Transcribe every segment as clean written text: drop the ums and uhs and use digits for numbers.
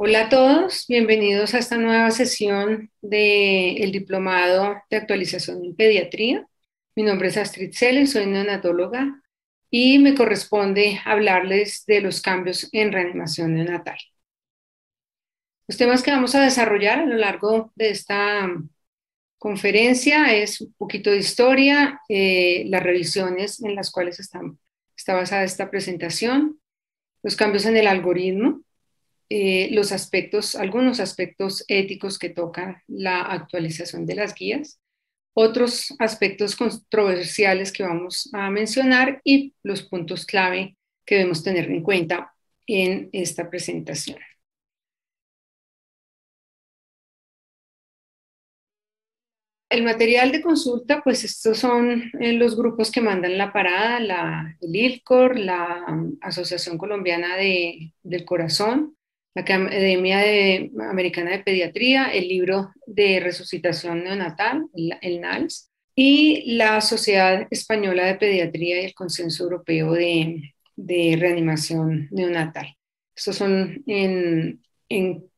Hola a todos, bienvenidos a esta nueva sesión del Diplomado de Actualización en Pediatría. Mi nombre es Astrid Celes, soy neonatóloga y me corresponde hablarles de los cambios en reanimación neonatal. Los temas que vamos a desarrollar a lo largo de esta conferencia es un poquito de historia, las revisiones en las cuales está basada esta presentación, los cambios en el algoritmo, los aspectos, algunos aspectos éticos que tocan la actualización de las guías, otros aspectos controversiales que vamos a mencionar y los puntos clave que debemos tener en cuenta en esta presentación. El material de consulta, pues estos son los grupos que mandan la parada, el ILCOR, la Asociación Colombiana del Corazón, la Americana de Pediatría, el libro de resucitación neonatal, el NALS, y la Sociedad Española de Pediatría y el Consenso Europeo de Reanimación Neonatal. Estos son en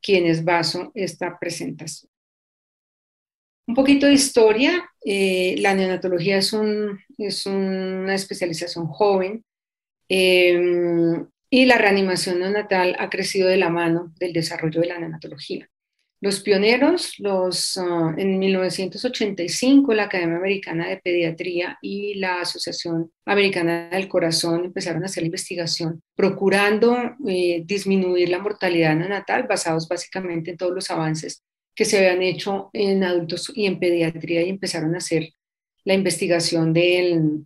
quienes baso esta presentación. Un poquito de historia, la neonatología es una especialización joven y la reanimación neonatal ha crecido de la mano del desarrollo de la neonatología. Los pioneros, en 1985, la Academia Americana de Pediatría y la Asociación Americana del Corazón empezaron a hacer la investigación, procurando disminuir la mortalidad neonatal, basados básicamente en todos los avances que se habían hecho en adultos y en pediatría, y empezaron a hacer la investigación del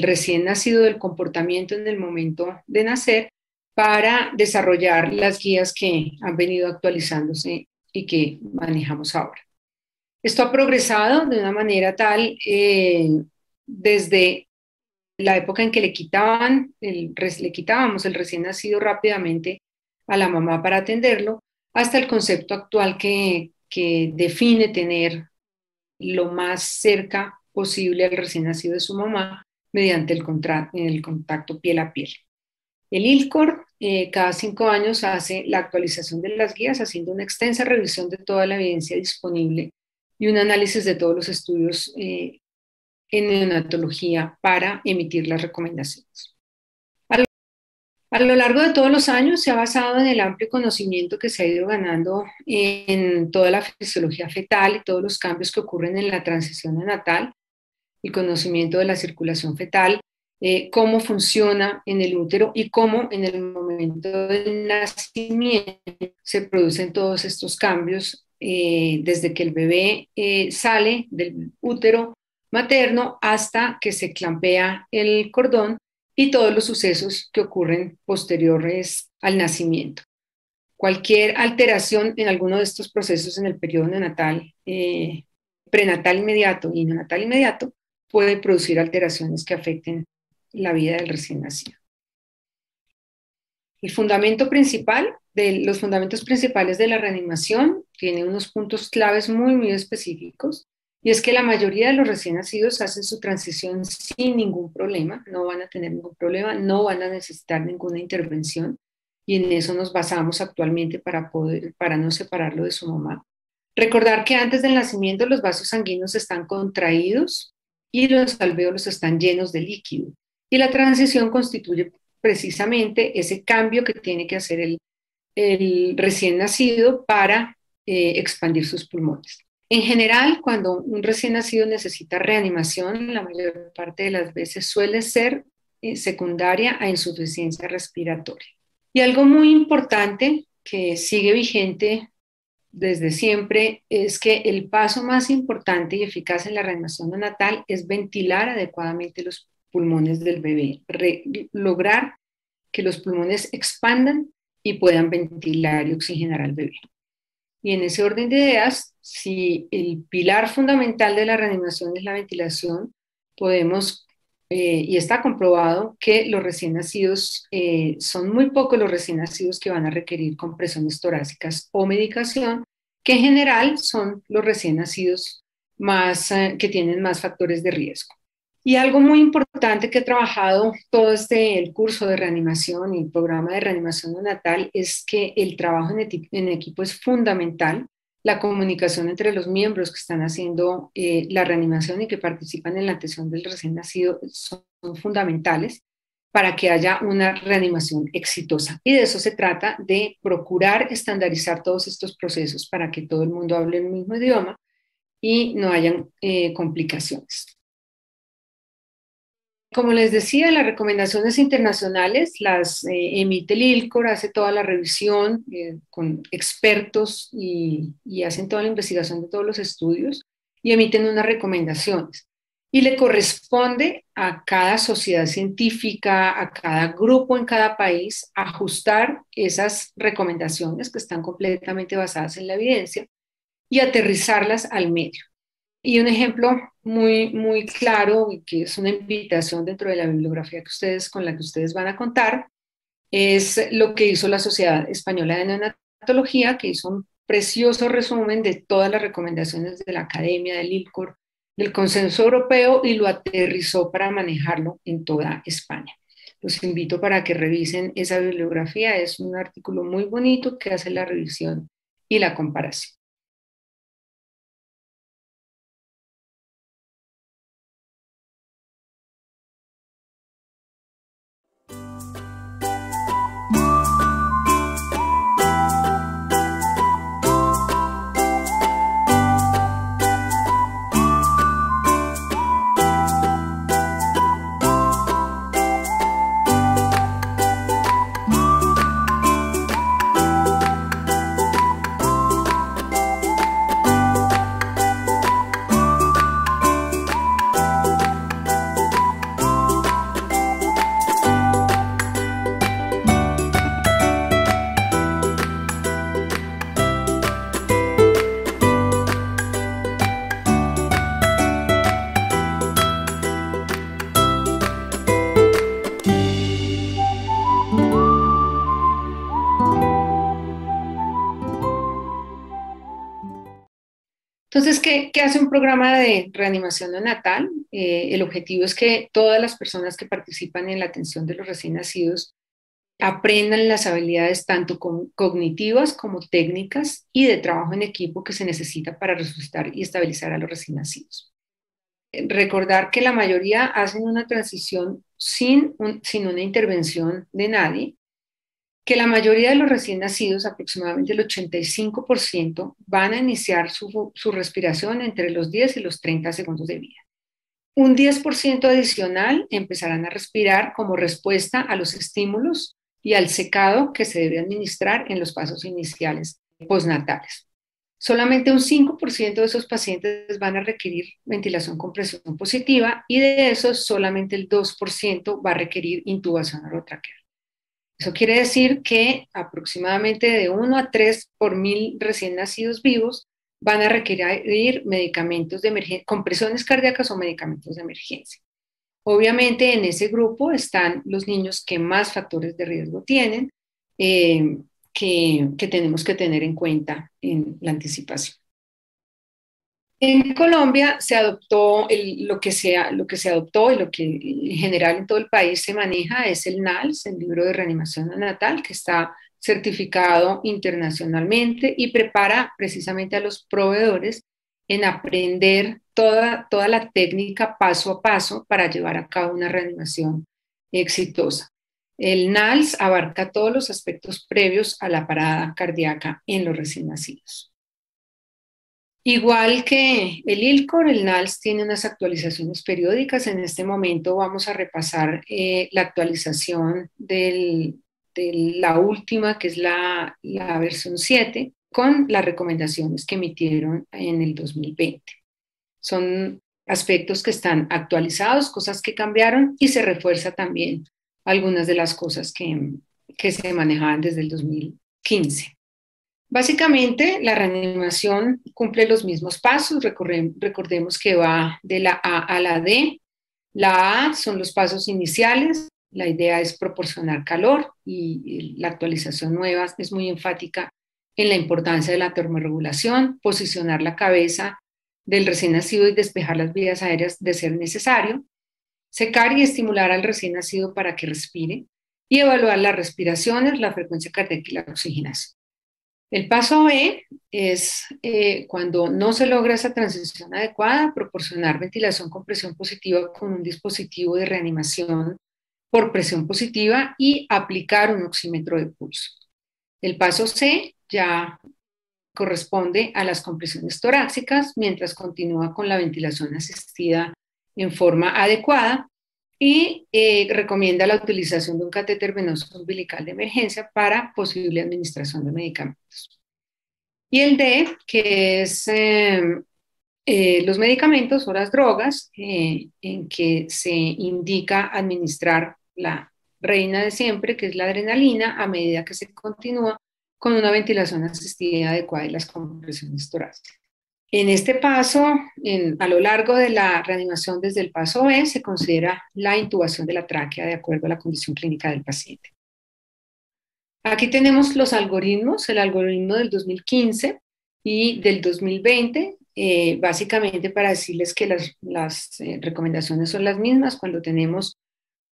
recién nacido, del comportamiento en el momento de nacer, para desarrollar las guías que han venido actualizándose y que manejamos ahora. Esto ha progresado de una manera tal, desde la época en que le quitábamos el recién nacido rápidamente a la mamá para atenderlo, hasta el concepto actual que define tener lo más cerca posible al recién nacido de su mamá mediante el contacto piel a piel. El ILCOR cada 5 años hace la actualización de las guías, haciendo una extensa revisión de toda la evidencia disponible y un análisis de todos los estudios en neonatología para emitir las recomendaciones. A lo largo de todos los años se ha basado en el amplio conocimiento que se ha ido ganando en toda la fisiología fetal y todos los cambios que ocurren en la transición neonatal, el conocimiento de la circulación fetal, cómo funciona en el útero y cómo en el momento del nacimiento se producen todos estos cambios, desde que el bebé sale del útero materno hasta que se clampea el cordón y todos los sucesos que ocurren posteriores al nacimiento. Cualquier alteración en alguno de estos procesos en el periodo neonatal, prenatal inmediato y neonatal inmediato, puede producir alteraciones que afecten la vida del recién nacido. Los fundamentos principales de la reanimación tiene unos puntos claves muy, muy específicos, y es que la mayoría de los recién nacidos hacen su transición sin ningún problema, no van a tener ningún problema, no van a necesitar ninguna intervención, y en eso nos basamos actualmente para no separarlo de su mamá. Recordar que antes del nacimiento los vasos sanguíneos están contraídos y los alvéolos están llenos de líquido, y la transición constituye precisamente ese cambio que tiene que hacer el recién nacido para expandir sus pulmones. En general, cuando un recién nacido necesita reanimación, la mayor parte de las veces suele ser secundaria a insuficiencia respiratoria. Y algo muy importante que sigue vigente desde siempre es que el paso más importante y eficaz en la reanimación neonatal es ventilar adecuadamente los pulmones del bebé, lograr que los pulmones expandan y puedan ventilar y oxigenar al bebé. Y en ese orden de ideas, si el pilar fundamental de la reanimación es la ventilación, podemos, y está comprobado, que los recién nacidos, son muy pocos los recién nacidos que van a requerir compresiones torácicas o medicación, que en general son los recién nacidos que tienen más factores de riesgo. Y algo muy importante que he trabajado todo el curso de reanimación y el programa de reanimación neonatal es que el trabajo en equipo es fundamental. La comunicación entre los miembros que están haciendo la reanimación y que participan en la atención del recién nacido son fundamentales para que haya una reanimación exitosa. Y de eso se trata, de procurar estandarizar todos estos procesos para que todo el mundo hable el mismo idioma y no hayan complicaciones. Como les decía, las recomendaciones internacionales las emite el ILCOR, hace toda la revisión con expertos y hacen toda la investigación de todos los estudios y emiten unas recomendaciones. Y le corresponde a cada sociedad científica, a cada grupo en cada país, ajustar esas recomendaciones que están completamente basadas en la evidencia y aterrizarlas al medio. Y un ejemplo muy claro y que es una invitación dentro de la bibliografía con la que ustedes van a contar es lo que hizo la Sociedad Española de Neonatología, que hizo un precioso resumen de todas las recomendaciones de la Academia, del ILCOR, del Consenso Europeo y lo aterrizó para manejarlo en toda España. Los invito para que revisen esa bibliografía, es un artículo muy bonito que hace la revisión y la comparación. Entonces, ¿qué hace un programa de reanimación neonatal? El objetivo es que todas las personas que participan en la atención de los recién nacidos aprendan las habilidades tanto cognitivas como técnicas y de trabajo en equipo que se necesita para resucitar y estabilizar a los recién nacidos. Recordar que la mayoría hacen una transición sin una intervención de nadie, que la mayoría de los recién nacidos, aproximadamente el 85%, van a iniciar su respiración entre los 10 y los 30 segundos de vida. Un 10% adicional empezarán a respirar como respuesta a los estímulos y al secado que se debe administrar en los pasos iniciales postnatales. Solamente un 5% de esos pacientes van a requerir ventilación con presión positiva y de esos solamente el 2% va a requerir intubación orotraqueal. Eso quiere decir que aproximadamente de 1 a 3 por 1000 recién nacidos vivos van a requerir medicamentos de emergencia, compresiones cardíacas o medicamentos de emergencia. Obviamente en ese grupo están los niños que más factores de riesgo tienen, que tenemos que tener en cuenta en la anticipación. En Colombia se adoptó lo que se adoptó y lo que en general en todo el país se maneja es el NALS, el libro de reanimación neonatal, que está certificado internacionalmente y prepara precisamente a los proveedores en aprender toda la técnica paso a paso para llevar a cabo una reanimación exitosa. El NALS abarca todos los aspectos previos a la parada cardíaca en los recién nacidos. Igual que el ILCOR, el NALS tiene unas actualizaciones periódicas. En este momento vamos a repasar la actualización de la última, que es la versión 7, con las recomendaciones que emitieron en el 2020. Son aspectos que están actualizados, cosas que cambiaron y se refuerza también algunas de las cosas que se manejaban desde el 2015. Básicamente, la reanimación cumple los mismos pasos. Recordemos que va de la A a la D. La A son los pasos iniciales. La idea es proporcionar calor y la actualización nueva es muy enfática en la importancia de la termorregulación, posicionar la cabeza del recién nacido y despejar las vías aéreas de ser necesario. secar y estimular al recién nacido para que respire y evaluar las respiraciones, la frecuencia cardíaca y la oxigenación. El paso B es cuando no se logra esa transición adecuada, proporcionar ventilación con presión positiva con un dispositivo de reanimación por presión positiva y aplicar un oxímetro de pulso. El paso C ya corresponde a las compresiones torácicas mientras continúa con la ventilación asistida en forma adecuada y recomienda la utilización de un catéter venoso umbilical de emergencia para posible administración de medicamentos. Y el D, que es los medicamentos o las drogas en que se indica administrar la reina de siempre, que es la adrenalina, a medida que se continúa con una ventilación asistida adecuada y las compresiones torácicas. En este paso, a lo largo de la reanimación desde el paso B, se considera la intubación de la tráquea de acuerdo a la condición clínica del paciente. Aquí tenemos los algoritmos, el algoritmo del 2015 y del 2020, básicamente para decirles que las recomendaciones son las mismas. Cuando tenemos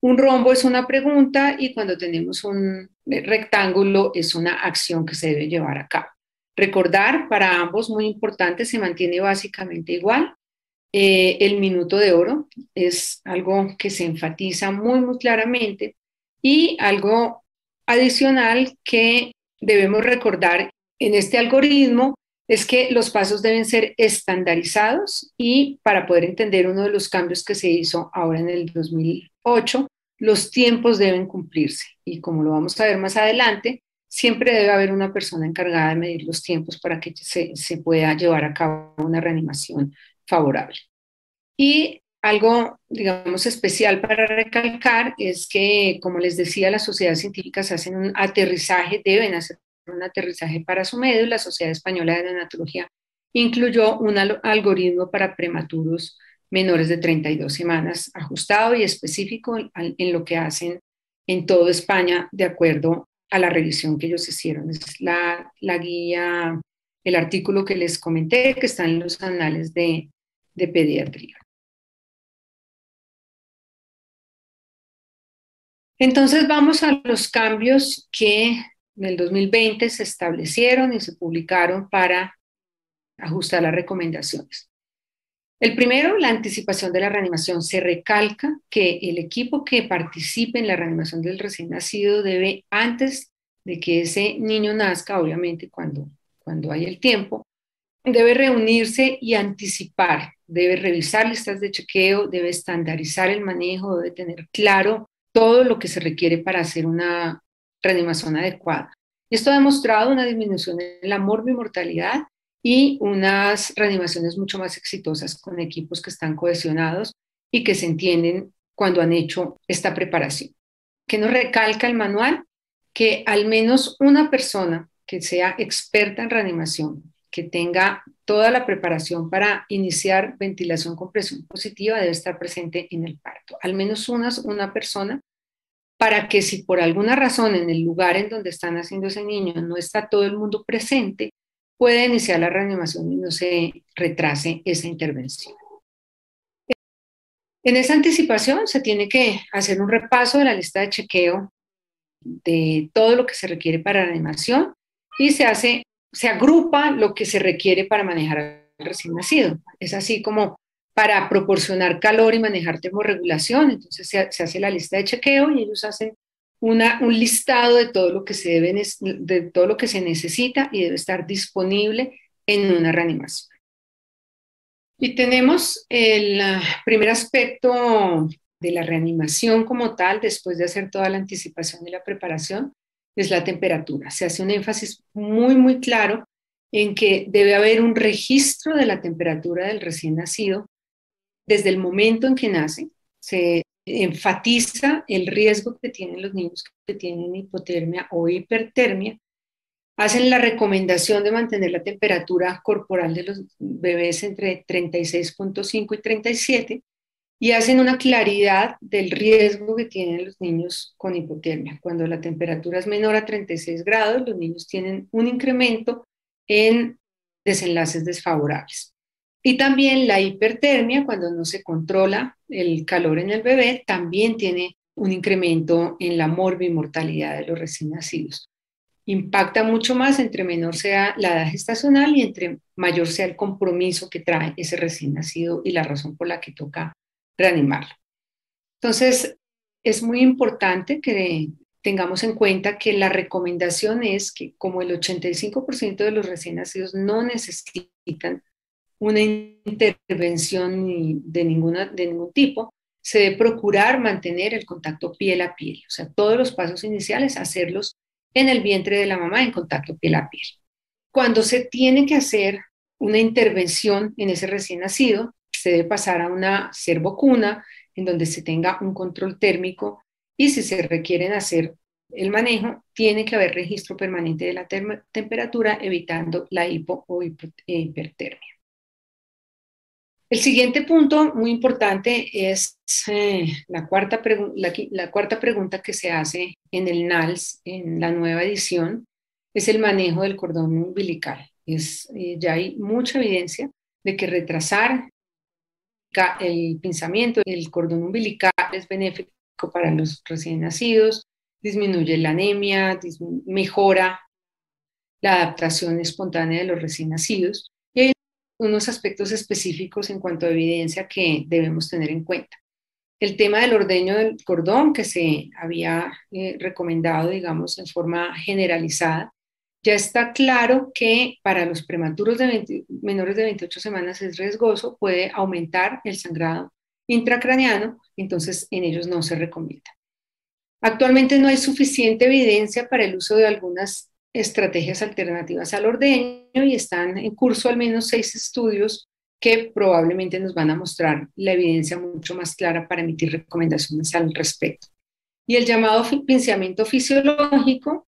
un rombo es una pregunta y cuando tenemos un rectángulo es una acción que se debe llevar a cabo. Recordar, para ambos, muy importante, se mantiene básicamente igual. El minuto de oro es algo que se enfatiza muy, muy claramente y algo adicional que debemos recordar en este algoritmo es que los pasos deben ser estandarizados y para poder entender uno de los cambios que se hizo ahora en el 2008, los tiempos deben cumplirse y como lo vamos a ver más adelante, siempre debe haber una persona encargada de medir los tiempos para que se pueda llevar a cabo una reanimación favorable. Y algo, digamos, especial para recalcar es que, como les decía, las sociedades científicas hacen un aterrizaje, deben hacer un aterrizaje para su medio, y la Sociedad Española de Neonatología incluyó un algoritmo para prematuros menores de 32 semanas, ajustado y específico en lo que hacen en toda España, de acuerdo a la revisión que ellos hicieron. Es la guía, el artículo que les comenté, que está en los anales de pediatría. Entonces vamos a los cambios que en el 2020 se establecieron y se publicaron para ajustar las recomendaciones. El primero, la anticipación de la reanimación. Se recalca que el equipo que participe en la reanimación del recién nacido debe, antes de que ese niño nazca, obviamente cuando hay el tiempo, debe reunirse y anticipar, debe revisar listas de chequeo, debe estandarizar el manejo, debe tener claro todo lo que se requiere para hacer una reanimación adecuada. Esto ha demostrado una disminución en la morbimortalidad y unas reanimaciones mucho más exitosas con equipos que están cohesionados y que se entienden cuando han hecho esta preparación. ¿Qué nos recalca el manual? Que al menos una persona que sea experta en reanimación, que tenga toda la preparación para iniciar ventilación con presión positiva, debe estar presente en el parto. Al menos una persona, para que si por alguna razón en el lugar en donde están haciendo ese niño no está todo el mundo presente, pueda iniciar la reanimación y no se retrase esa intervención. En esa anticipación se tiene que hacer un repaso de la lista de chequeo de todo lo que se requiere para la reanimación y se agrupa lo que se requiere para manejar al recién nacido. Es así como para proporcionar calor y manejar termorregulación, entonces se hace la lista de chequeo y ellos hacen un listado de todo lo que de todo lo que se necesita y debe estar disponible en una reanimación. Y tenemos el primer aspecto de la reanimación como tal, después de hacer toda la anticipación y la preparación, es la temperatura. Se hace un énfasis muy, muy claro en que debe haber un registro de la temperatura del recién nacido desde el momento en que nace. Se enfatiza el riesgo que tienen los niños que tienen hipotermia o hipertermia. Hacen la recomendación de mantener la temperatura corporal de los bebés entre 36.5 y 37 y hacen una claridad del riesgo que tienen los niños con hipotermia. Cuando la temperatura es menor a 36 grados, los niños tienen un incremento en desenlaces desfavorables. Y también la hipertermia, cuando no se controla el calor en el bebé, también tiene un incremento en la morbimortalidad de los recién nacidos. Impacta mucho más entre menor sea la edad gestacional y entre mayor sea el compromiso que trae ese recién nacido y la razón por la que toca reanimarlo. Entonces, es muy importante que tengamos en cuenta que la recomendación es que como el 85% de los recién nacidos no necesitan una intervención de ningún tipo, se debe procurar mantener el contacto piel a piel. O sea, todos los pasos iniciales, hacerlos en el vientre de la mamá en contacto piel a piel. Cuando se tiene que hacer una intervención en ese recién nacido, se debe pasar a una servocuna en donde se tenga un control térmico y si se requieren hacer el manejo, tiene que haber registro permanente de la temperatura evitando la hipo o hipertermia. El siguiente punto muy importante es la cuarta pregunta que se hace en el NALS, en la nueva edición, es el manejo del cordón umbilical. Ya hay mucha evidencia de que retrasar el pinzamiento del cordón umbilical es benéfico para los recién nacidos, disminuye la anemia, mejora la adaptación espontánea de los recién nacidos. Y hay unos aspectos específicos en cuanto a evidencia que debemos tener en cuenta. El tema del ordeño del cordón que se había recomendado, digamos, en forma generalizada, ya está claro que para los prematuros menores de 28 semanas es riesgoso, puede aumentar el sangrado intracraneano, entonces en ellos no se recomienda. Actualmente no hay suficiente evidencia para el uso de algunas estrategias alternativas al ordeño y están en curso al menos 6 estudios que probablemente nos van a mostrar la evidencia mucho más clara para emitir recomendaciones al respecto. Y el llamado pinzamiento fisiológico,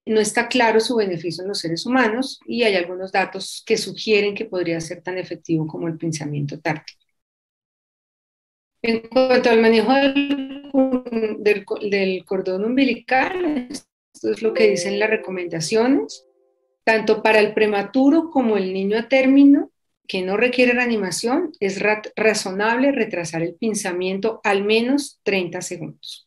no está claro su beneficio en los seres humanos y hay algunos datos que sugieren que podría ser tan efectivo como el pinzamiento táctil. En cuanto al manejo del cordón umbilical, esto es lo que dicen las recomendaciones, tanto para el prematuro como el niño a término que no requiere reanimación, es razonable retrasar el pinzamiento al menos 30 segundos.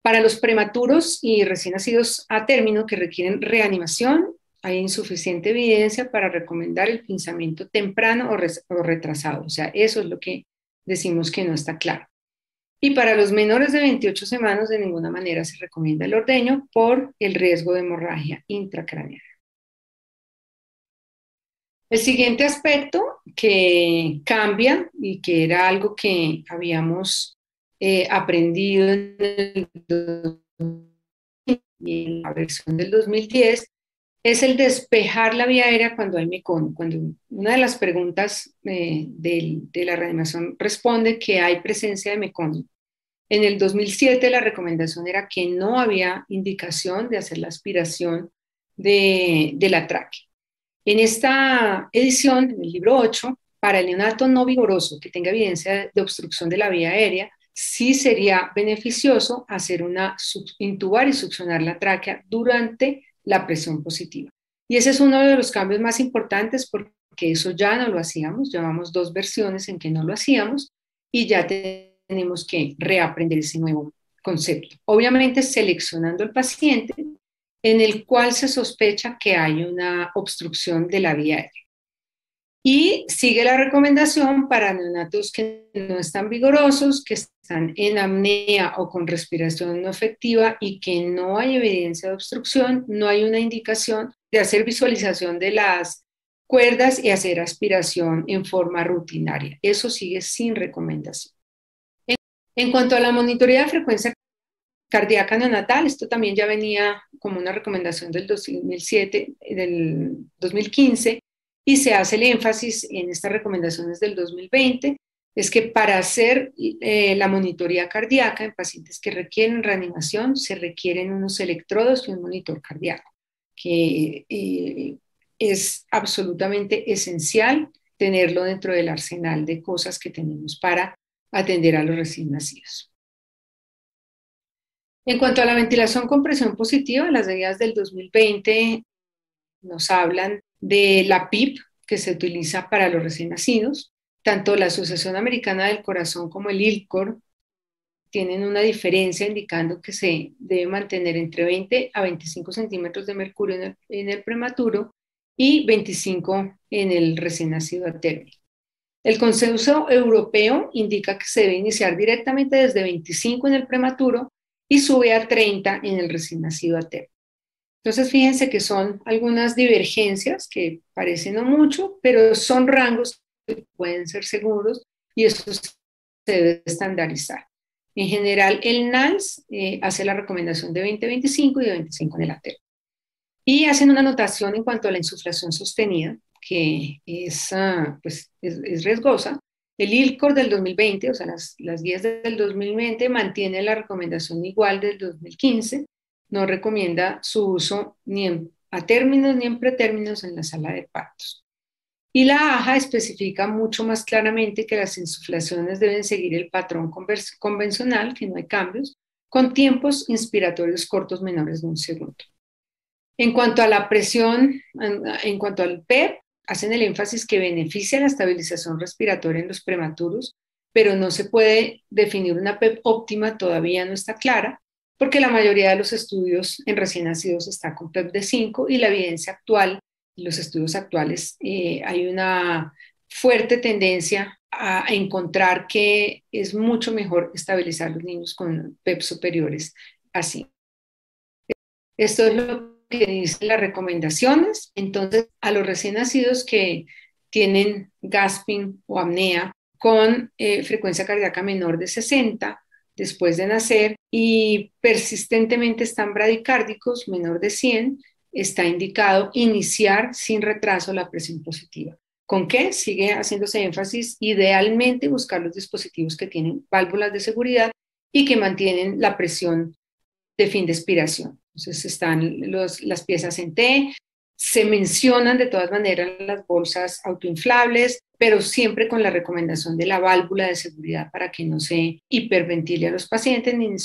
Para los prematuros y recién nacidos a término que requieren reanimación, hay insuficiente evidencia para recomendar el pinzamiento temprano o retrasado. O sea, eso es lo que decimos que no está claro. Y para los menores de 28 semanas, de ninguna manera se recomienda el ordeño por el riesgo de hemorragia intracraneal. El siguiente aspecto que cambia y que era algo que habíamos aprendido en la versión del 2010 es el despejar la vía aérea cuando hay mecón. Cuando una de las preguntas de la reanimación responde que hay presencia de mecón. En el 2007 la recomendación era que no había indicación de hacer la aspiración de la tráquea. En esta edición, en el libro 8, para el neonato no vigoroso que tenga evidencia de obstrucción de la vía aérea, sí sería beneficioso hacer intubar y succionar la tráquea durante la presión positiva. Y ese es uno de los cambios más importantes porque eso ya no lo hacíamos, llevamos 2 versiones en que no lo hacíamos y ya tenemos que reaprender ese nuevo concepto. Obviamente seleccionando el paciente en el cual se sospecha que hay una obstrucción de la vía aérea. Y sigue la recomendación para neonatos que no están vigorosos, que están en apnea o con respiración no efectiva y que no hay evidencia de obstrucción, no hay una indicación de hacer visualización de las cuerdas y hacer aspiración en forma rutinaria. Eso sigue sin recomendación. En cuanto a la monitoría de frecuencia cardíaca neonatal, esto también ya venía como una recomendación del 2007, del 2015, y se hace el énfasis en estas recomendaciones del 2020, es que para hacer la monitoría cardíaca en pacientes que requieren reanimación, se requieren unos electrodos y un monitor cardíaco, que es absolutamente esencial tenerlo dentro del arsenal de cosas que tenemos para atender a los recién nacidos. En cuanto a la ventilación con presión positiva, las guías del 2020 nos hablan de la PIP, que se utiliza para los recién nacidos. Tanto la Asociación Americana del Corazón como el ILCOR tienen una diferencia indicando que se debe mantener entre 20 a 25 centímetros de mercurio en el prematuro y 25 en el recién nacido a término. El consenso europeo indica que se debe iniciar directamente desde 25 en el prematuro y sube a 30 en el recién nacido a término. Entonces, fíjense que son algunas divergencias que parecen no mucho, pero son rangos que pueden ser seguros y eso se debe estandarizar. En general, el NANS hace la recomendación de 20-25 y de 25 en el ATER. Y hacen una anotación en cuanto a la insuflación sostenida, que es riesgosa. El ILCOR del 2020, o sea, las guías del 2020, mantiene la recomendación igual del 2015. No recomienda su uso ni a términos ni en pretérminos en la sala de partos. Y la AJA especifica mucho más claramente que las insuflaciones deben seguir el patrón convencional, que no hay cambios, con tiempos inspiratorios cortos menores de un segundo. En cuanto a la presión, en cuanto al PEP, hacen el énfasis que beneficia la estabilización respiratoria en los prematuros, pero no se puede definir una PEP óptima, todavía no está clara, porque la mayoría de los estudios en recién nacidos está con PEP de 5 y la evidencia actual, los estudios actuales, hay una fuerte tendencia a encontrar que es mucho mejor estabilizar los niños con PEP superiores así. Esto es lo que dicen las recomendaciones. Entonces, a los recién nacidos que tienen gasping o apnea con frecuencia cardíaca menor de 60 después de nacer y persistentemente están bradicárdicos menor de 100, está indicado iniciar sin retraso la presión positiva. ¿Con qué? Sigue haciéndose énfasis, idealmente buscar los dispositivos que tienen válvulas de seguridad y que mantienen la presión de fin de expiración. Entonces están las piezas en T, se mencionan de todas maneras las bolsas autoinflables, pero siempre con la recomendación de la válvula de seguridad para que no se hiperventile a los pacientes ni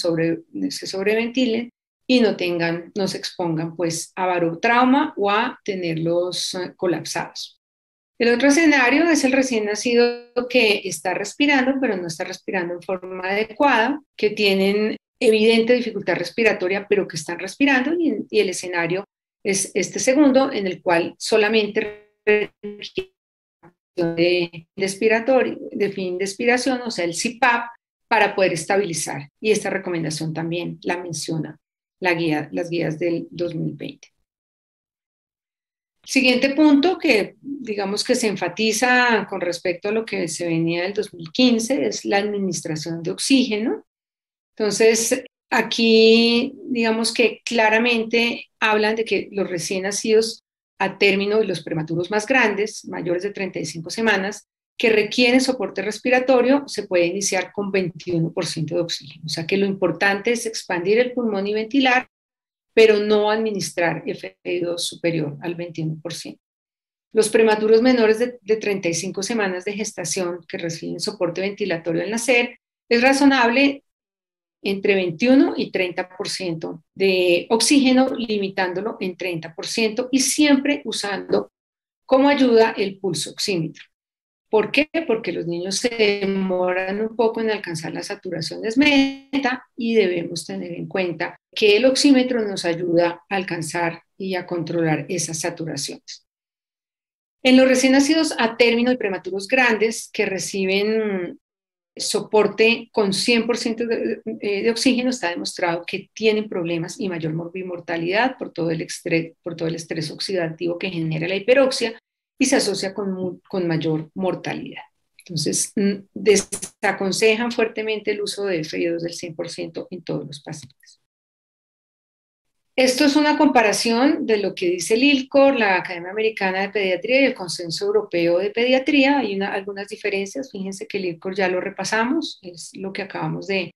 se sobreventilen y no se expongan pues a barotrauma o a tenerlos colapsados. El otro escenario es el recién nacido que está respirando, pero no está respirando en forma adecuada, que tienen evidente dificultad respiratoria, pero que están respirando, y el escenario es este segundo, en el cual solamente de fin de expiración, o sea, el CPAP, para poder estabilizar. Y esta recomendación también la menciona las guías del 2020. Siguiente punto que digamos que se enfatiza con respecto a lo que se venía del 2015 es la administración de oxígeno. Entonces, aquí digamos que claramente hablan de que los recién nacidos a término y los prematuros más grandes, mayores de 35 semanas, que requieren soporte respiratorio, se puede iniciar con 21% de oxígeno. O sea que lo importante es expandir el pulmón y ventilar, pero no administrar FI2 superior al 21%. Los prematuros menores de 35 semanas de gestación que reciben soporte ventilatorio al nacer, es razonable entre 21 y 30% de oxígeno, limitándolo en 30% y siempre usando como ayuda el pulso oxímetro. ¿Por qué? Porque los niños se demoran un poco en alcanzar las saturaciones meta y debemos tener en cuenta que el oxímetro nos ayuda a alcanzar y a controlar esas saturaciones. En los recién nacidos a término y prematuros grandes que reciben soporte con 100% de oxígeno, está demostrado que tienen problemas y mayor morbimortalidad por todo el estrés oxidativo que genera la hiperoxia y se asocia con mayor mortalidad. Entonces, desaconsejan fuertemente el uso de FI2 del 100% en todos los pacientes. Esto es una comparación de lo que dice el ILCOR, la Academia Americana de Pediatría y el Consenso Europeo de Pediatría. Hay algunas diferencias, fíjense que el ILCOR ya lo repasamos, es lo que acabamos de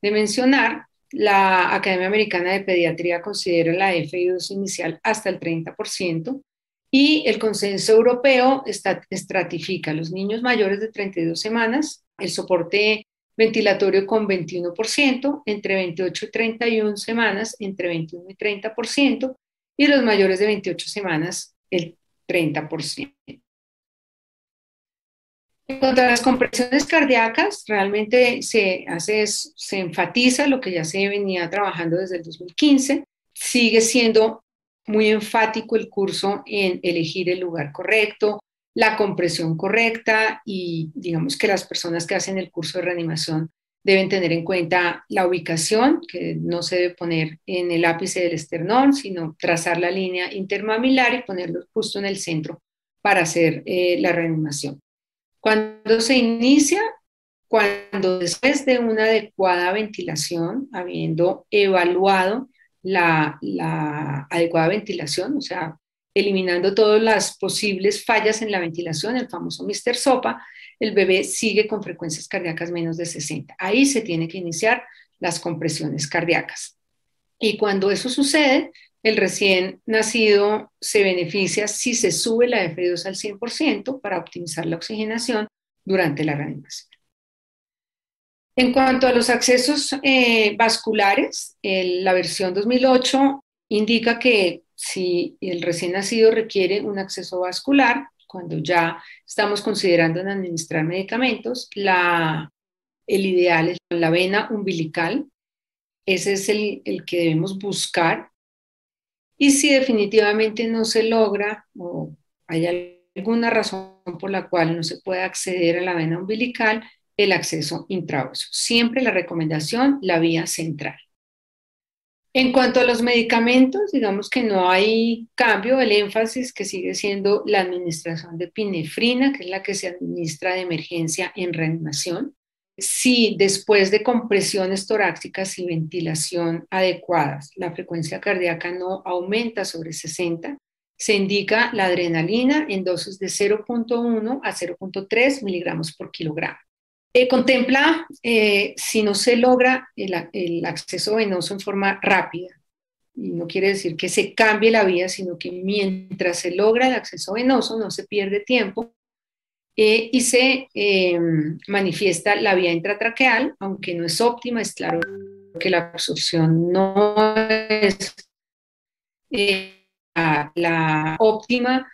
mencionar. La Academia Americana de Pediatría considera la FI2 inicial hasta el 30% y el Consenso Europeo estratifica a los niños mayores de 32 semanas, el soporte ventilatorio con 21%, entre 28 y 31 semanas, entre 21 y 30%, y los mayores de 28 semanas, el 30%. En cuanto a las compresiones cardíacas, realmente se enfatiza lo que ya se venía trabajando desde el 2015. Sigue siendo muy enfático el curso en elegir el lugar correcto, la compresión correcta y digamos que las personas que hacen el curso de reanimación deben tener en cuenta la ubicación, que no se debe poner en el ápice del esternón, sino trazar la línea intermamilar y ponerlo justo en el centro para hacer la reanimación. Cuando se inicia, cuando después de una adecuada ventilación, habiendo evaluado la adecuada ventilación, o sea, eliminando todas las posibles fallas en la ventilación, el famoso Mr. Sopa, el bebé sigue con frecuencias cardíacas menos de 60. Ahí se tiene que iniciar las compresiones cardíacas. Y cuando eso sucede, el recién nacido se beneficia si se sube la F2 al 100% para optimizar la oxigenación durante la reanimación. En cuanto a los accesos vasculares, la versión 2008 indica que si el recién nacido requiere un acceso vascular, cuando ya estamos considerando en administrar medicamentos, el ideal es la vena umbilical. Ese es el que debemos buscar. Y si definitivamente no se logra o hay alguna razón por la cual no se puede acceder a la vena umbilical, el acceso intraóseo. Siempre la recomendación, la vía central. En cuanto a los medicamentos, digamos que no hay cambio, el énfasis que sigue siendo la administración de epinefrina, que es la que se administra de emergencia en reanimación. Si después de compresiones torácicas y ventilación adecuadas, la frecuencia cardíaca no aumenta sobre 60, se indica la adrenalina en dosis de 0.1 a 0.3 miligramos por kilogramo. Contempla si no se logra el acceso venoso en forma rápida, y no quiere decir que se cambie la vía, sino que mientras se logra el acceso venoso no se pierde tiempo y se manifiesta la vía intratraqueal, aunque no es óptima, es claro que la absorción no es la óptima.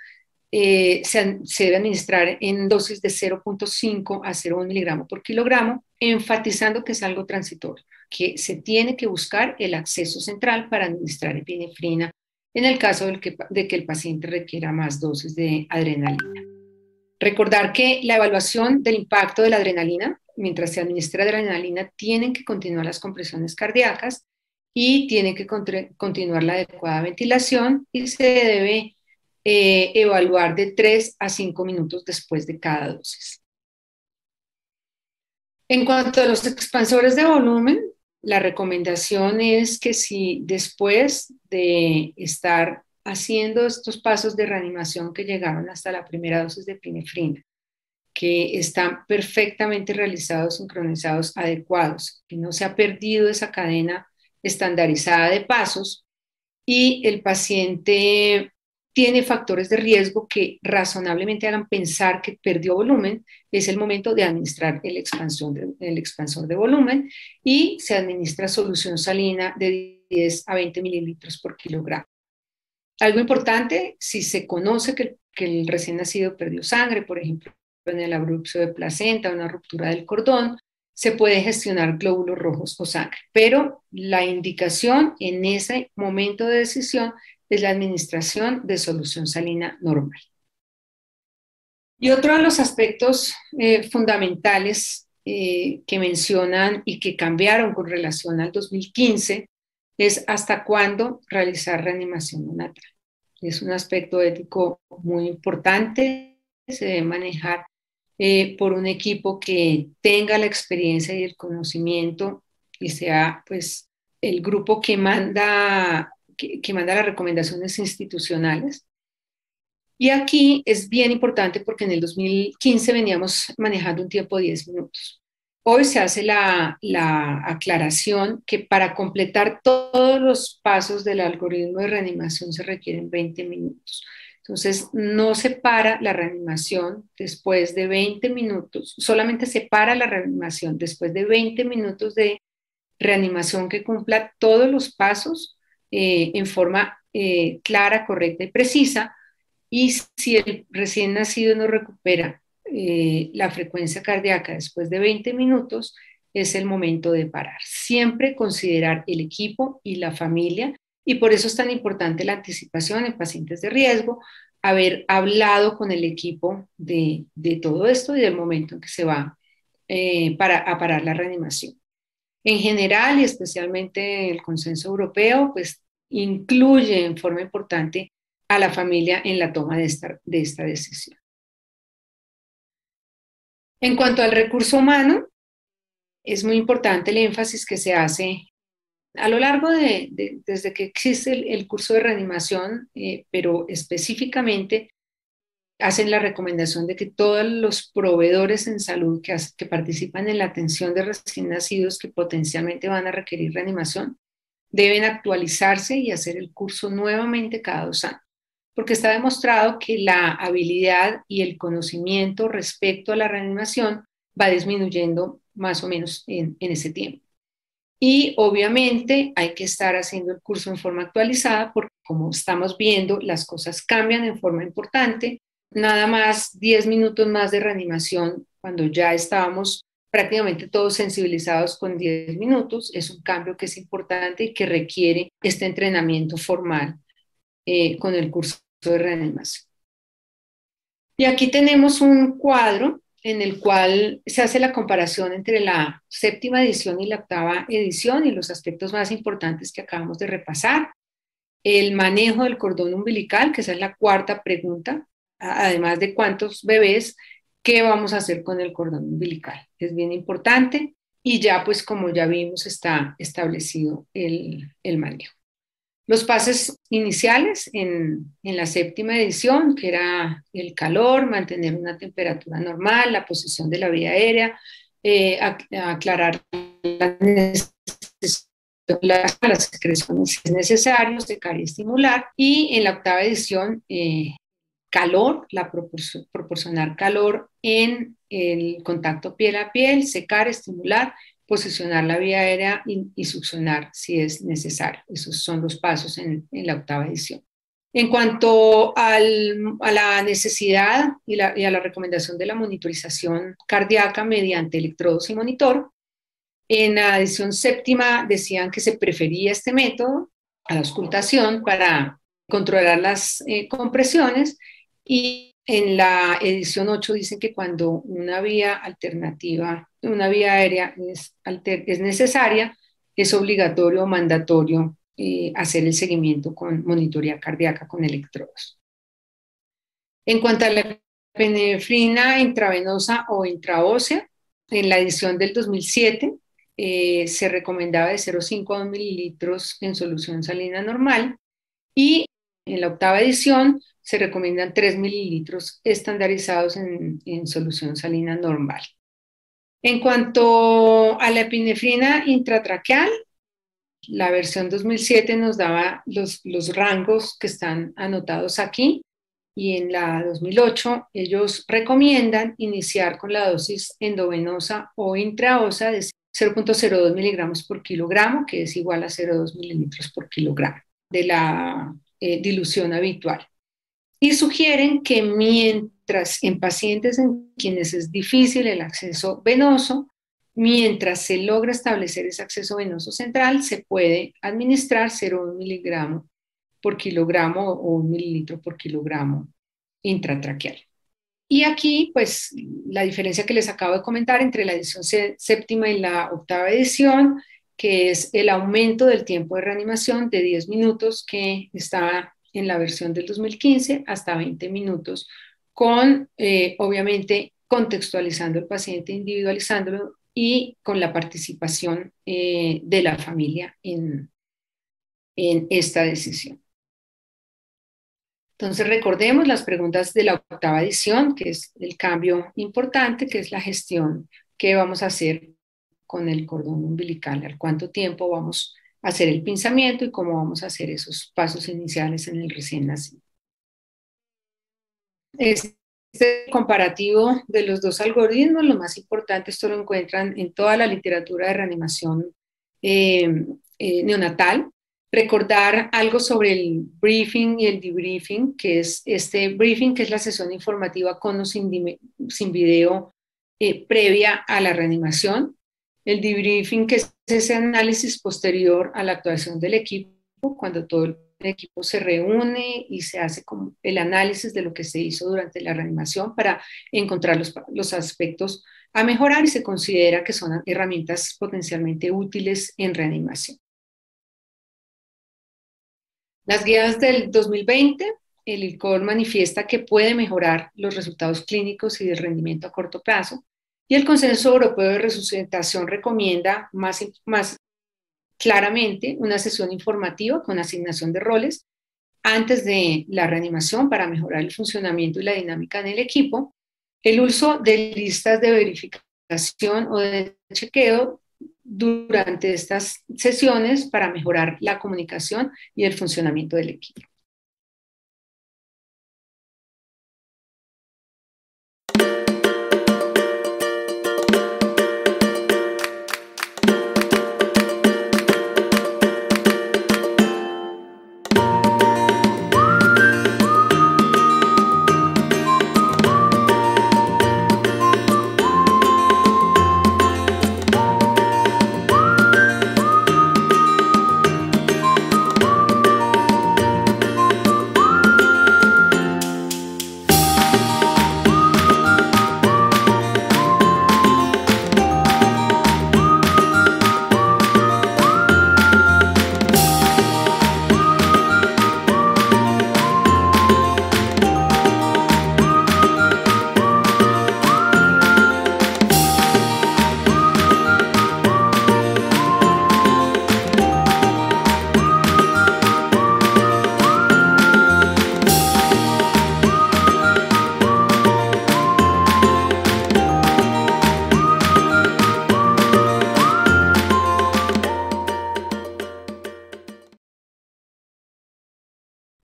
Se debe administrar en dosis de 0.5 a 0.1 miligramo por kilogramo, enfatizando que es algo transitorio, que se tiene que buscar el acceso central para administrar epinefrina en el caso de que el paciente requiera más dosis de adrenalina. Recordar que la evaluación del impacto de la adrenalina, mientras se administra adrenalina, tienen que continuar las compresiones cardíacas y tiene que continuar la adecuada ventilación y se debe evaluar de 3 a 5 minutos después de cada dosis. En cuanto a los expansores de volumen, la recomendación es que si después de estar haciendo estos pasos de reanimación que llegaron hasta la primera dosis de epinefrina, que están perfectamente realizados, sincronizados, adecuados, que no se ha perdido esa cadena estandarizada de pasos y el paciente tiene factores de riesgo que razonablemente hagan pensar que perdió volumen, es el momento de administrar el expansor de volumen y se administra solución salina de 10 a 20 mililitros por kilogramo. Algo importante, si se conoce que el recién nacido perdió sangre, por ejemplo, en el abrupto de placenta, una ruptura del cordón, se puede gestionar glóbulos rojos o sangre, pero la indicación en ese momento de decisión es la administración de solución salina normal. Y otro de los aspectos fundamentales que mencionan y que cambiaron con relación al 2015 es hasta cuándo realizar reanimación neonatal. Es un aspecto ético muy importante, se debe manejar por un equipo que tenga la experiencia y el conocimiento y sea pues el grupo que manda las recomendaciones institucionales. Y aquí es bien importante porque en el 2015 veníamos manejando un tiempo de 10 minutos. Hoy se hace la aclaración que para completar todos los pasos del algoritmo de reanimación se requieren 20 minutos. Entonces, no se para la reanimación después de 20 minutos, solamente se para la reanimación después de 20 minutos de reanimación que cumpla todos los pasos en forma clara, correcta y precisa. Y si el recién nacido no recupera la frecuencia cardíaca después de 20 minutos, es el momento de parar. Siempre considerar el equipo y la familia, y por eso es tan importante la anticipación en pacientes de riesgo, haber hablado con el equipo de todo esto y del momento en que se va a parar la reanimación. En general, y especialmente el consenso europeo, pues incluye en forma importante a la familia en la toma de esta decisión. En cuanto al recurso humano, es muy importante el énfasis que se hace a lo largo desde que existe el curso de reanimación, pero específicamente hacen la recomendación de que todos los proveedores en salud que participan en la atención de recién nacidos que potencialmente van a requerir reanimación deben actualizarse y hacer el curso nuevamente cada 2 años, porque está demostrado que la habilidad y el conocimiento respecto a la reanimación va disminuyendo más o menos en ese tiempo. Y obviamente hay que estar haciendo el curso en forma actualizada porque como estamos viendo, las cosas cambian en forma importante. Nada más 10 minutos más de reanimación cuando ya estábamos prácticamente todos sensibilizados con 10 minutos. Es un cambio que es importante y que requiere este entrenamiento formal con el curso de reanimación. Y aquí tenemos un cuadro en el cual se hace la comparación entre la séptima edición y la octava edición y los aspectos más importantes que acabamos de repasar. El manejo del cordón umbilical, que esa es la cuarta pregunta, además de cuántos bebés, ¿qué vamos a hacer con el cordón umbilical? Es bien importante y ya pues como ya vimos está establecido el manejo. Los pases iniciales en la séptima edición, que era el calor, mantener una temperatura normal, la posición de la vía aérea, aclarar las secreciones si es necesario, secar y estimular. Y en la octava edición, calor, proporcionar calor en el contacto piel a piel, secar, estimular, posicionar la vía aérea y succionar si es necesario. Esos son los pasos en la octava edición. En cuanto a la necesidad y a la recomendación de la monitorización cardíaca mediante electrodos y monitor, en la edición séptima decían que se prefería este método a la auscultación para controlar las compresiones, y en la edición 8 dicen que cuando una vía alternativa, una vía aérea es necesaria, es obligatorio o mandatorio hacer el seguimiento con monitoría cardíaca con electrodos. En cuanto a la epinefrina intravenosa o intraósea, en la edición del 2007 se recomendaba de 0,5 a 2 mililitros en solución salina normal, y en la octava edición se recomiendan 3 mililitros estandarizados en solución salina normal. En cuanto a la epinefrina intratraqueal, la versión 2007 nos daba los rangos que están anotados aquí, y en la 2008 ellos recomiendan iniciar con la dosis endovenosa o intraósea de 0,02 miligramos por kilogramo, que es igual a 0,2 mililitros por kilogramo de la dilución habitual. Y sugieren que mientras en pacientes en quienes es difícil el acceso venoso, mientras se logra establecer ese acceso venoso central, se puede administrar 0,1 miligramo por kilogramo o 1 mililitro por kilogramo intratraqueal. Y aquí, pues, la diferencia que les acabo de comentar entre la edición séptima y la octava edición, que es el aumento del tiempo de reanimación de 10 minutos que estaba en la versión del 2015 hasta 20 minutos, con, obviamente, contextualizando el paciente, individualizándolo y con la participación de la familia en esta decisión. Entonces recordemos las preguntas de la octava edición, que es el cambio importante, que es la gestión que vamos a hacer con el cordón umbilical, al cuánto tiempo vamos a hacer el pinzamiento y cómo vamos a hacer esos pasos iniciales en el recién nacido. Este comparativo de los dos algoritmos, lo más importante, esto lo encuentran en toda la literatura de reanimación neonatal. Recordar algo sobre el briefing y el debriefing, que es este briefing, que es la sesión informativa con o sin video previa a la reanimación. El debriefing, que es ese análisis posterior a la actuación del equipo, cuando todo el equipo se reúne y se hace como el análisis de lo que se hizo durante la reanimación para encontrar los aspectos a mejorar y se considera que son herramientas potencialmente útiles en reanimación. Las guías del 2020, el ILCOR manifiesta que puede mejorar los resultados clínicos y de rendimiento a corto plazo, y el Consenso Europeo de Resucitación recomienda más claramente una sesión informativa con asignación de roles antes de la reanimación para mejorar el funcionamiento y la dinámica en el equipo, el uso de listas de verificación o de chequeo durante estas sesiones para mejorar la comunicación y el funcionamiento del equipo.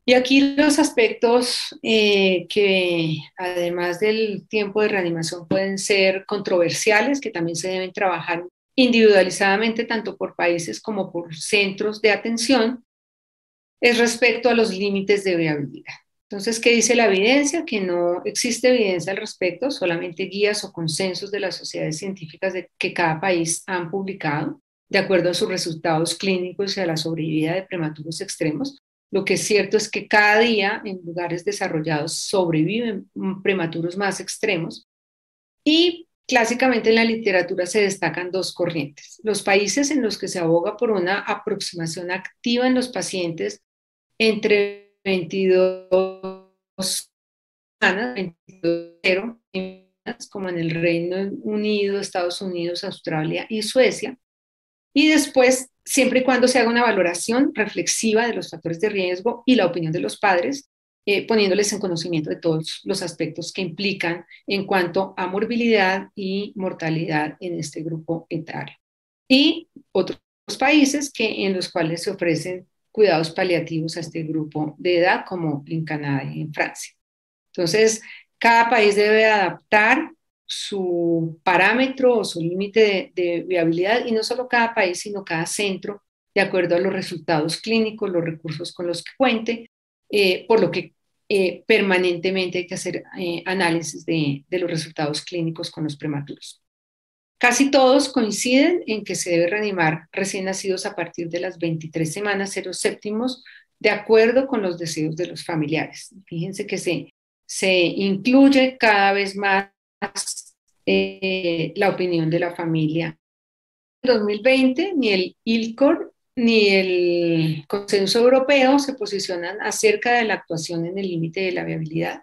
Y aquí los aspectos que además del tiempo de reanimación pueden ser controversiales, que también se deben trabajar individualizadamente tanto por países como por centros de atención, es respecto a los límites de viabilidad. Entonces, ¿qué dice la evidencia? Que no existe evidencia al respecto, solamente guías o consensos de las sociedades científicas que cada país han publicado, de acuerdo a sus resultados clínicos y a la sobrevida de prematuros extremos. Lo que es cierto es que cada día en lugares desarrollados sobreviven prematuros más extremos y clásicamente en la literatura se destacan dos corrientes. Los países en los que se aboga por una aproximación activa en los pacientes entre 22 semanas, 22, como en el Reino Unido, Estados Unidos, Australia y Suecia. Y después, siempre y cuando se haga una valoración reflexiva de los factores de riesgo y la opinión de los padres, poniéndoles en conocimiento de todos los aspectos que implican en cuanto a morbilidad y mortalidad en este grupo etario. Y otros países en los cuales se ofrecen cuidados paliativos a este grupo de edad, como en Canadá y en Francia. Entonces, cada país debe adaptar su parámetro o su límite de viabilidad, y no solo cada país, sino cada centro, de acuerdo a los resultados clínicos, los recursos con los que cuente, por lo que permanentemente hay que hacer análisis de los resultados clínicos con los prematuros. Casi todos coinciden en que se debe reanimar recién nacidos a partir de las 23 semanas 0 séptimos, de acuerdo con los deseos de los familiares. Fíjense que se incluye cada vez más la opinión de la familia. En 2020, ni el ILCOR ni el Consenso Europeo se posicionan acerca de la actuación en el límite de la viabilidad.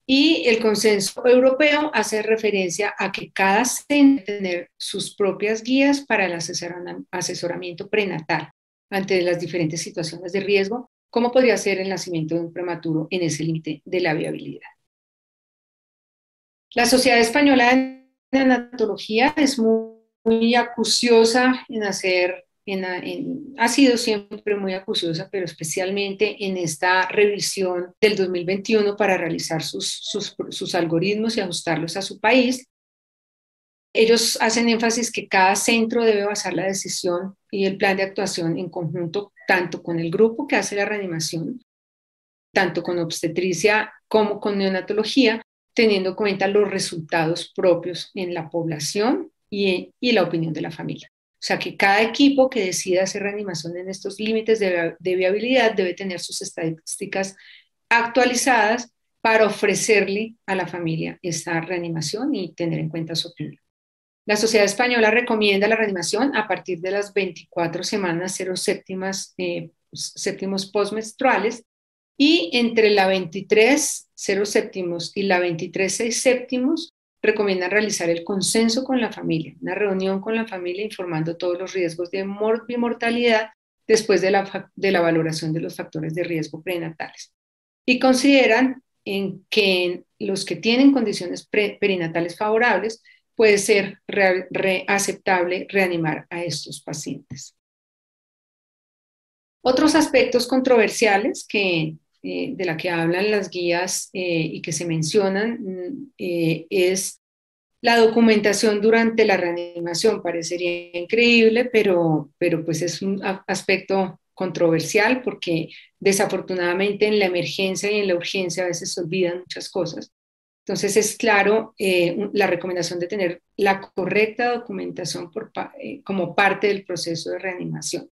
Y el Consenso Europeo hace referencia a que cada centro debe tener sus propias guías para el asesoramiento prenatal ante las diferentes situaciones de riesgo, como podría ser el nacimiento de un prematuro en ese límite de la viabilidad. La Sociedad Española de Neonatología es muy acuciosa en ha sido siempre muy acuciosa, pero especialmente en esta revisión del 2021 para realizar sus algoritmos y ajustarlos a su país. Ellos hacen énfasis que cada centro debe basar la decisión y el plan de actuación en conjunto, tanto con el grupo que hace la reanimación, tanto con obstetricia como con neonatología, teniendo en cuenta los resultados propios en la población y la opinión de la familia. O sea que cada equipo que decida hacer reanimación en estos límites de viabilidad debe tener sus estadísticas actualizadas para ofrecerle a la familia esta reanimación y tener en cuenta su opinión. La Sociedad Española recomienda la reanimación a partir de las 24 semanas 0 séptimas, séptimos postmenstruales y entre la 23 0 séptimos y la 23 6 séptimos recomiendan realizar el consenso con la familia, una reunión con la familia informando todos los riesgos de mortalidad después de la valoración de los factores de riesgo prenatales. Y consideran que los que tienen condiciones perinatales favorables puede ser aceptable reanimar a estos pacientes. Otros aspectos controversiales de la que hablan las guías y que se mencionan es la documentación durante la reanimación. Parecería increíble, pero pues es un aspecto controversial porque desafortunadamente en la emergencia y en la urgencia a veces se olvidan muchas cosas. Entonces es claro la recomendación de tener la correcta documentación como parte del proceso de reanimación.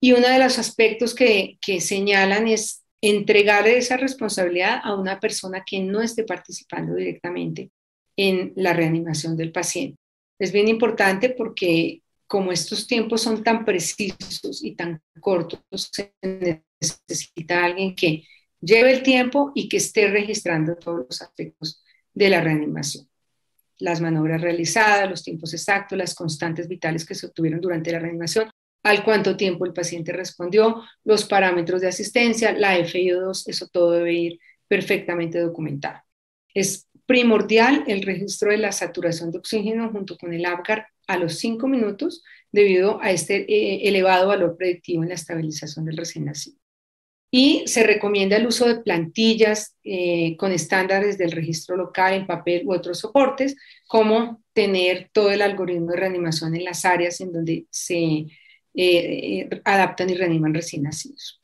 Y uno de los aspectos que señalan es entregar esa responsabilidad a una persona que no esté participando directamente en la reanimación del paciente. Es bien importante porque como estos tiempos son tan precisos y tan cortos, se necesita alguien que lleve el tiempo y que esté registrando todos los aspectos de la reanimación. Las maniobras realizadas, los tiempos exactos, las constantes vitales que se obtuvieron durante la reanimación, al cuánto tiempo el paciente respondió, los parámetros de asistencia, la FiO2, eso todo debe ir perfectamente documentado. Es primordial el registro de la saturación de oxígeno junto con el APGAR a los 5 minutos debido a este elevado valor predictivo en la estabilización del recién nacido. Y se recomienda el uso de plantillas con estándares del registro local en papel u otros soportes, como tener todo el algoritmo de reanimación en las áreas en donde se adaptan y reaniman recién nacidos.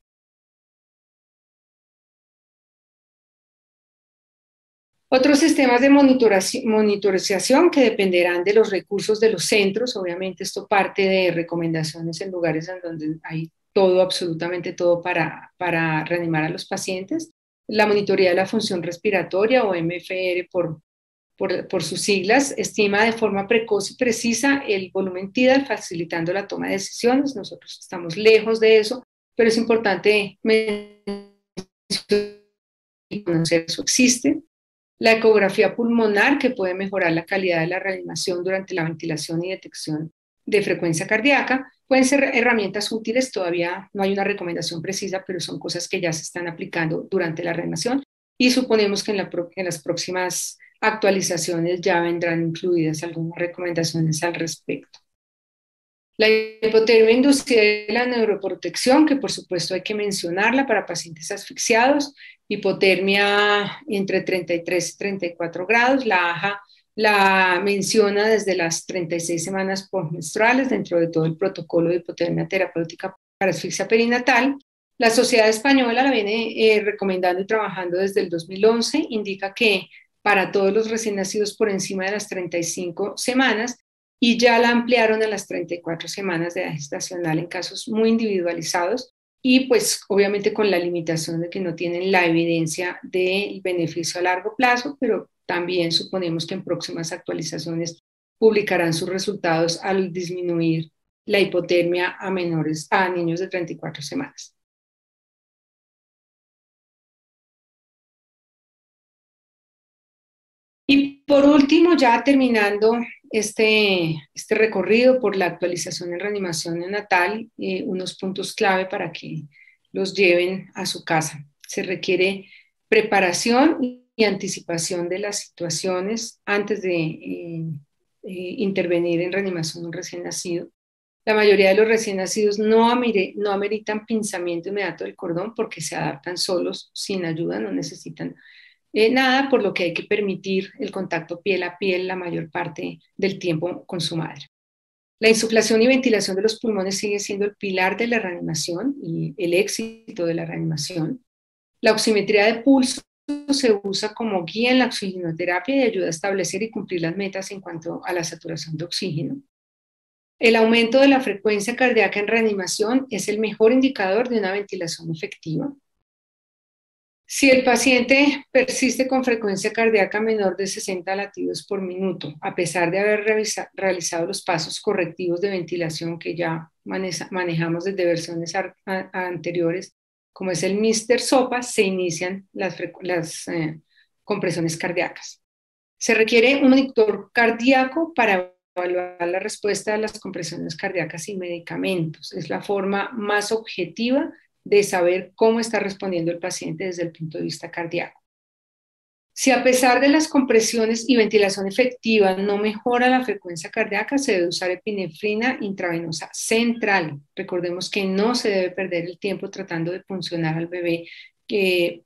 Otros sistemas de monitorización que dependerán de los recursos de los centros, obviamente esto parte de recomendaciones en lugares en donde hay todo, absolutamente todo para reanimar a los pacientes. La monitoría de la función respiratoria o MFR por sus siglas, estima de forma precoz y precisa el volumen tidal, facilitando la toma de decisiones. Nosotros estamos lejos de eso, pero es importante mencionar y conocer eso existe. La ecografía pulmonar, que puede mejorar la calidad de la reanimación durante la ventilación y detección de frecuencia cardíaca. Pueden ser herramientas útiles, todavía no hay una recomendación precisa, pero son cosas que ya se están aplicando durante la reanimación y suponemos que en las próximas actualizaciones ya vendrán incluidas algunas recomendaciones al respecto. La hipotermia inducida y la neuroprotección, que por supuesto hay que mencionarla para pacientes asfixiados, hipotermia entre 33 y 34 grados, la AJA la menciona desde las 36 semanas postmenstruales dentro de todo el protocolo de hipotermia terapéutica para asfixia perinatal. La Sociedad Española la viene recomendando y trabajando desde el 2011, indica que para todos los recién nacidos por encima de las 35 semanas y ya la ampliaron a las 34 semanas de edad gestacional en casos muy individualizados y pues obviamente con la limitación de que no tienen la evidencia del beneficio a largo plazo, pero también suponemos que en próximas actualizaciones publicarán sus resultados al disminuir la hipotermia a niños de 34 semanas. Y por último, ya terminando este recorrido por la actualización en reanimación neonatal, unos puntos clave para que los lleven a su casa. Se requiere preparación y anticipación de las situaciones antes de intervenir en reanimación de un recién nacido. La mayoría de los recién nacidos no ameritan pinzamiento inmediato del cordón porque se adaptan solos, sin ayuda, no necesitan nada, por lo que hay que permitir el contacto piel a piel la mayor parte del tiempo con su madre. La insuflación y ventilación de los pulmones sigue siendo el pilar de la reanimación y el éxito de la reanimación. La oximetría de pulso se usa como guía en la oxigenoterapia y ayuda a establecer y cumplir las metas en cuanto a la saturación de oxígeno. El aumento de la frecuencia cardíaca en reanimación es el mejor indicador de una ventilación efectiva. Si el paciente persiste con frecuencia cardíaca menor de 60 latidos por minuto, a pesar de haber realizado los pasos correctivos de ventilación que ya manejamos desde versiones anteriores, como es el Mister SOPA, se inician las compresiones cardíacas. Se requiere un monitor cardíaco para evaluar la respuesta a las compresiones cardíacas y medicamentos. Es la forma más objetiva de saber cómo está respondiendo el paciente desde el punto de vista cardíaco. Si a pesar de las compresiones y ventilación efectiva no mejora la frecuencia cardíaca, se debe usar epinefrina intravenosa central. Recordemos que no se debe perder el tiempo tratando de funcionar al bebé, que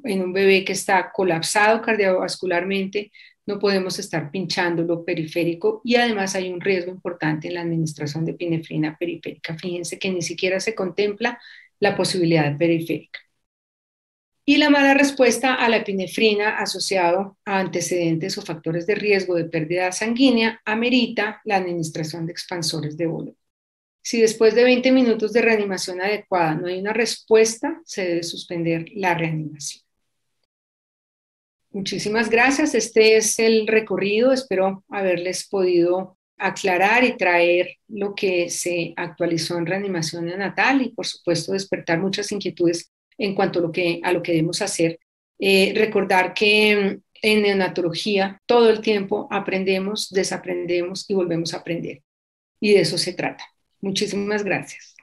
en un bebé que está colapsado cardiovascularmente, no podemos estar pinchando lo periférico y además hay un riesgo importante en la administración de epinefrina periférica. Fíjense que ni siquiera se contempla la posibilidad periférica. Y la mala respuesta a la epinefrina asociado a antecedentes o factores de riesgo de pérdida sanguínea amerita la administración de expansores de volumen. Si después de 20 minutos de reanimación adecuada no hay una respuesta, se debe suspender la reanimación. Muchísimas gracias. Este es el recorrido. Espero haberles podido aclarar y traer lo que se actualizó en reanimación neonatal y, por supuesto, despertar muchas inquietudes en cuanto a lo que debemos hacer. Recordar que en neonatología todo el tiempo aprendemos, desaprendemos y volvemos a aprender. Y de eso se trata. Muchísimas gracias.